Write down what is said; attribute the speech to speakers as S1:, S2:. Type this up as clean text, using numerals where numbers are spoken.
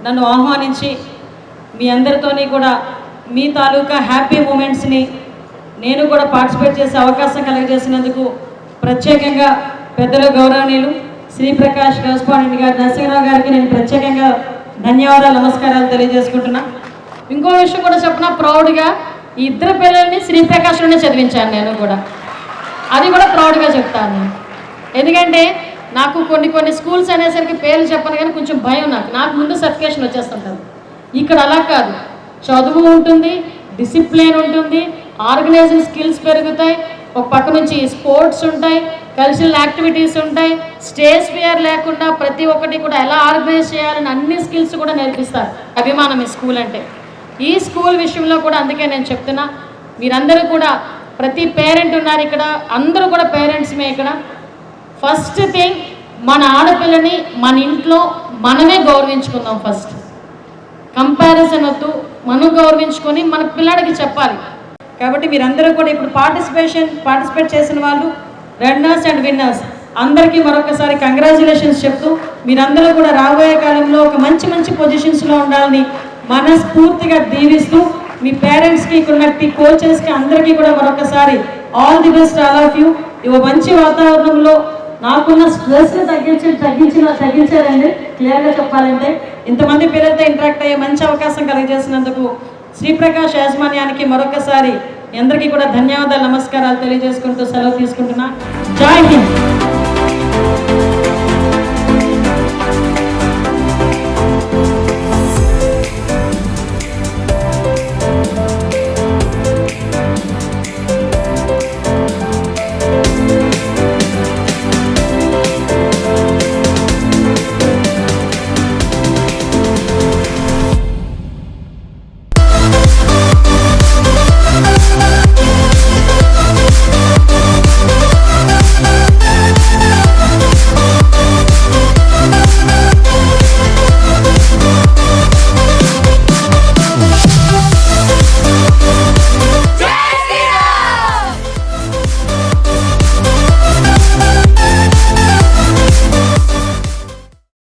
S1: నన్ను ఆహ్వానించి మీ అందరితోని కూడా మీ తాలూకా హ్యాపీ మూమెంట్స్ని నేను కూడా పార్టిసిపేట్ చేసే అవకాశం కలగజేసినందుకు ప్రత్యేకంగా పెద్దలు గౌరవనీయులు శ్రీప్రకాష్ కరస్పాండెంట్ గారు నరసింహరావు గారికి నేను ప్రత్యేకంగా ధన్యవాదాలు నమస్కారాలు తెలియజేసుకుంటున్నా. ఇంకో విషయం కూడా చెప్పిన ప్రౌడ్గా ఈ ఇద్దరు పిల్లల్ని శ్రీప్రకాష్లోనే చదివించాను నేను కూడా, అది కూడా ప్రౌడ్గా చెప్తాను. ఎందుకంటే నాకు కొన్ని స్కూల్స్ అనేసరికి పేర్లు చెప్పను కానీ కొంచెం భయం, నాకు ముందు సర్టిఫికేషన్ వచ్చేస్తుంటుంది. ఇక్కడ అలా కాదు, చదువు ఉంటుంది, డిసిప్లిన్ ఉంటుంది, ఆర్గనైజింగ్ స్కిల్స్ పెరుగుతాయి, ఒక పక్క నుంచి స్పోర్ట్స్ ఉంటాయి, కల్చరల్ యాక్టివిటీస్ ఉంటాయి, స్టేజ్ ఫియర్ లేకుండా ప్రతి ఒక్కటి కూడా ఎలా ఆర్గనైజ్ చేయాలని అన్ని స్కిల్స్ కూడా నేర్పిస్తారు. అభిమానం ఈ స్కూల్ అంటే. ఈ స్కూల్ విషయంలో కూడా అందుకే నేను చెప్తున్నా, మీరందరూ కూడా ప్రతి పేరెంట్ ఉన్నారు ఇక్కడ, అందరూ కూడా పేరెంట్స్మే ఇక్కడ. ఫస్ట్ థింగ్, మన ఆడపిల్లని మన ఇంట్లో మనమే గౌరవించుకుందాం. ఫస్ట్ కంపారిజన్ వద్దు, మనం గౌరవించుకొని మన పిల్లాడికి చెప్పాలి. కాబట్టి మీరందరూ కూడా ఇప్పుడు పార్టిసిపేట్ చేసిన వాళ్ళు, రన్నర్స్ అండ్ విన్నర్స్ అందరికీ మరొకసారి కంగ్రాచులేషన్స్ చెప్తూ, మీరందరూ కూడా రాబోయే కాలంలో ఒక మంచి పొజిషన్స్లో ఉండాలని మనస్ఫూర్తిగా దీవిస్తూ, మీ పేరెంట్స్కి, ఇక్కడున్న కోచెస్కి అందరికీ కూడా మరొకసారి all the best all of you. ఇవ మంచి వాతావరణంలో నాకున్న స్ట్రెస్ని తగ్గించారండి. క్లియర్గా చెప్పాలంటే ఇంతమంది పిల్లలతో ఇంటరాక్ట్ అయ్యే మంచి అవకాశం కలిగజేసినందుకు శ్రీప్రకాష్ యాజమాన్యానికి మరొకసారి అందరికీ కూడా ధన్యవాదాలు నమస్కారాలు తెలియజేసుకుంటూ సెలవు తీసుకుంటున్నా. జై హింద్.